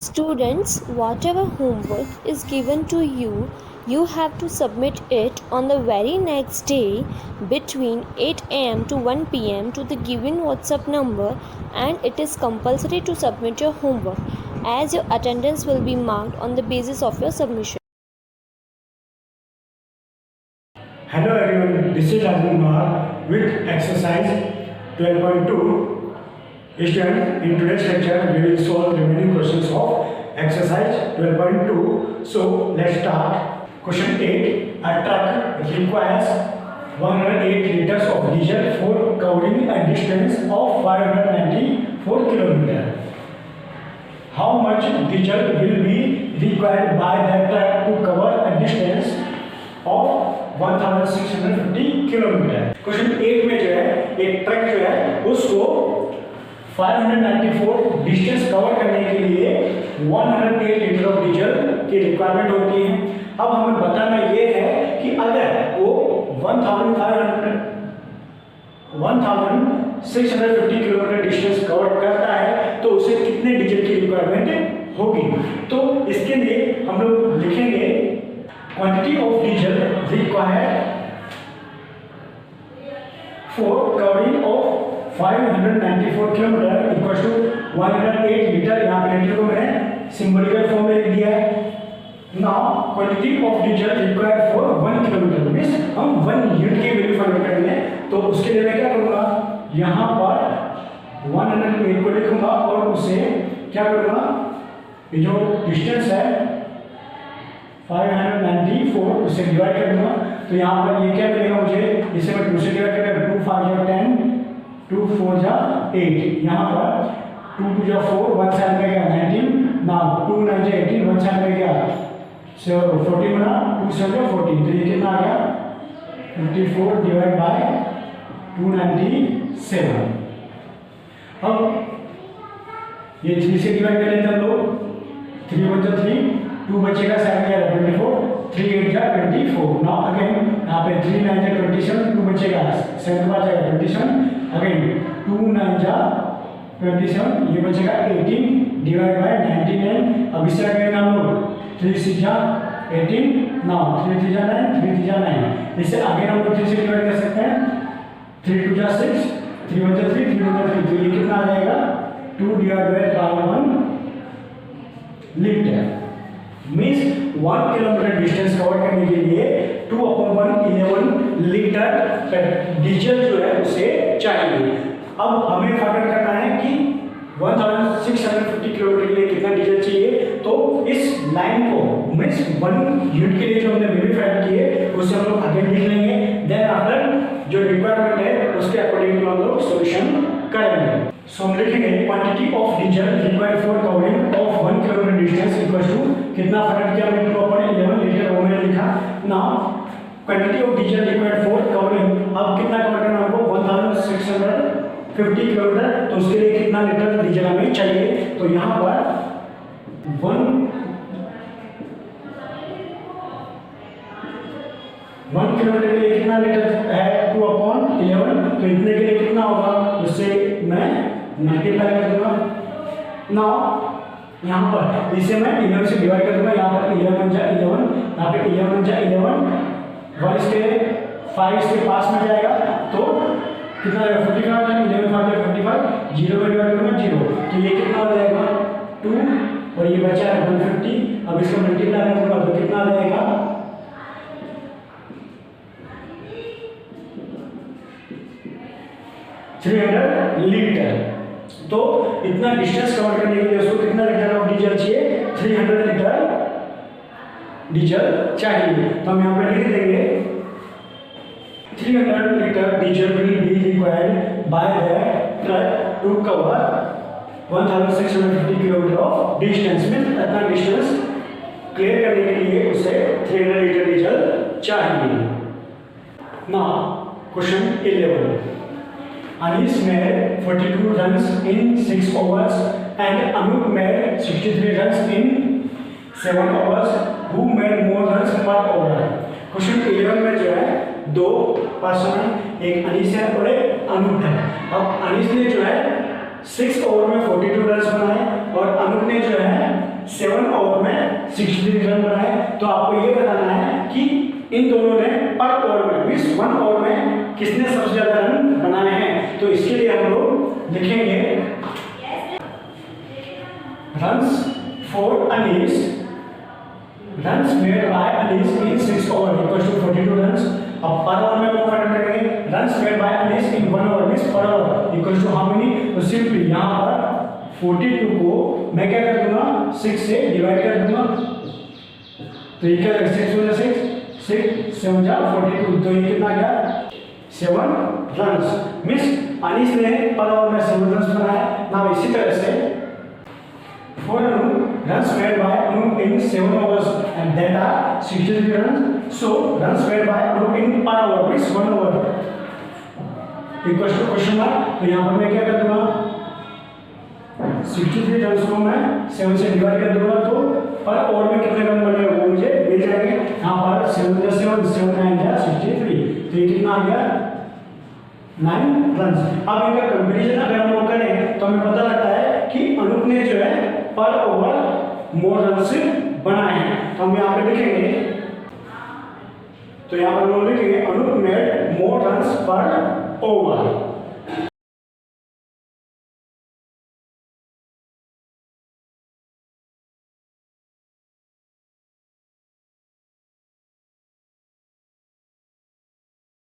Students, whatever homework is given to you, you have to submit it on the very next day between 8 am to 1 pm to the given WhatsApp number, and it is compulsory to submit your homework as your attendance will be marked on the basis of your submission. Hello everyone, this is Rajin Kumar with exercise 12.2. Students, in today's lecture we will solve remaining questions of exercise 12.2. So let's start. Question 8. A truck requires 108 liters of diesel for covering a distance of 594 km. How much diesel will be required by the truck to cover a distance of 1650 kilometre. Question 8 में जो है एक truck जो है उसको 594 distance cover करने के लिए 108 लीटर ऑफ डीजल की रिक्वायरमेंट होती है. अब हमें बताना ये है कि अगर वो 1650 किलोमीटर डिस्टेंस कवर करता है तो उसे कितने डीजल की रिक्वायरमेंट होगी. तो इसके लिए हम लोग लिखेंगे quantity of diesel required for covering of 594 km equals to 108 litre. यहाँ पे लीटर को मैंने सिंबॉलिकल फॉर्म में लिख दिया है. Now quantity of diesel required for 1 kilometre means हम 1 यूनिट की वैल्यू फाइंड करेंगे. तो उसके लिए मैं क्या करूँगा, यहाँ पर 108 को लिखूंगा और उसे क्या करूँगा, ये जो डिस्टेंस है 594 उससे डिवाइड कर दूंगा. तो यहाँ पर ये क्या मिलेगा मुझे, इसे मैं 2 से डिवाइड करेंगे. 2 5 जा 10, 2 4 जा 8. यहाँ पर 2 2 जा 4, 1 साइड में गया 19. नाउ 2 9 जा 18, 1 साइड में गया 14 बना, 2 7 जा 14. तो ये कितना आ गया 54 डिवाइड बाय 297. अब ये 3 से डिवाइड करें हम लोग. 3 1 जा 3, 2 बचेगा 7 या 24, 3 8 जा 24. नाउ अगेन यहाँ पे 3 9 जा 27, 2 बचेगा 7 का जाएगा 27. अगेन 2 9 जा 27, ये बचेगा 18 डिवाइड बाय 99. अब इससे अगेन हम लोग 3 6 जा 18. नाउ 3 3 जा 9, 3 3 जा 9. इससे आगे हम लोग 3 से डिवाइड कर सकते हैं. 3 2 जा 6, 3 1 जा 3, 3 1 जा 3. तो ये कितना आ जाएगा 2 divide by 1 litre. Means 1 kilometre distance cover करने के लिए 2/111 लीटर डीजल जो है उसे चाहिए. अब हमें फाइंड करना है कि 1650 किलोमीटर के लिए कितना डीजल चाहिए. तो इस लाइन को मीन्स 1 यूनिट के लिए जो हमने वैल्यू फाइंड की है उसे हम लोग आगे लिख लेंगे. देन आफ्टर जो रिक्वायरमेंट है उसके अकॉर्डिंग हम लोग सॉल्यूशन करेंगे. सो हम लिखेंगे quantity of diesel required for covering of 1 kilometre distance equal to कितना फाइंड किया हमने 2/11 लीटर वो मैंने लिखा. Now quantity of diesel required for covering, अब कितना कवर करना है हमको 1650 किलोमीटर. तो उसके लिए कितना लीटर डीजल हमें चाहिए. तो यहाँ पर 1 किलोमीटर के लिए कितना लीटर है 2/11. तो इतने के लिए कितना होगा उससे मैं मल्टीप्लाई कर दूंगा. नाउ यहाँ पर इसे मैं 11 से डिवाइड कर दूंगा. यहाँ पर 11 जा 11, यहाँ पे 11 जा 11, 1 इसके 5 इसके पास में जाएगा तो कितना आएगा 45 आ जाएगा. 11 5 जा 45, 0 में डिवाइड करूँगा 0. तो ये कितना आ जाएगा 2 और ये बचा है 150. अब इसको मल्टीप्लाई करूँगा तो कितना आ जाएगा 300 लीटर. तो इतना डिस्टेंस कवर करने के लिए उसको कितना लीटर ऑफ डीजल चाहिए 300 लीटर डीजल चाहिए. तो हम यहाँ पे लिख देंगे 300 litre diesel will be required by the truck to cover 1650 kilometre of distance. Mean इतना डिस्टेंस क्लियर करने के लिए उसे 300 लीटर डीजल चाहिए. Now question 11. Anish made 42 runs in 6 overs and Anup made 63 runs in 7 overs. Who made more runs per over? Question 11 में जो है 2 person है, एक अनीश है और एक अनूप है. अब अनीश ने जो है 6 ओवर में 42 रन बनाए और अनूप ने जो है 7 ओवर में 63 रन बनाए। तो आपको ये बताना है कि इन दोनों ने पर ओवर में मींस 1 ओवर में किसने सबसे ज्यादा रन बनाए हैं। तो इसके लिए हम लोग लिखेंगे runs for Anees, runs made by Anees in 6 over equals to 42 runs. अब पर ओवर में हम फाइंड करेंगे runs made by Anees in 1 over means per over equals to how many. तो सिंपली यहां पर 42 को मैं क्या कर दूंगा 6 से डिवाइड कर दूंगा। तो ये क्या 6 हो जाए 6 7 जा 42। तो ये कितना गया 7 रन्स मींस अनीस ने पर ओवर में 7 रन्स बनाए ना। इसी तरह से for runs made by Anup in 7 overs and that are 63 runs. So runs made by Anup in per over means 1 over equals to question mark। तो यहाँ पर मैं क्या कर दूंगा 63 रन्स को मैं 7 से डिवाइड कर दूंगा। तो पर ओवर में कितने रन बने वो मुझे मिल जाएंगे। यहाँ पर 7 + 7 7 9 जा 63। तो ये कितना आ गया 9 रन्स। अब इनका कंपैरिजन अगर हम लोग करें तो हमें पता लगता है कि अनूप ने जो है पर ओवर मोर रन्स बनाए हैं। तो हम यहाँ पे लिखेंगे, तो यहाँ पर हम लिखेंगे अनूप मेड मोर रन्स पर ओवर।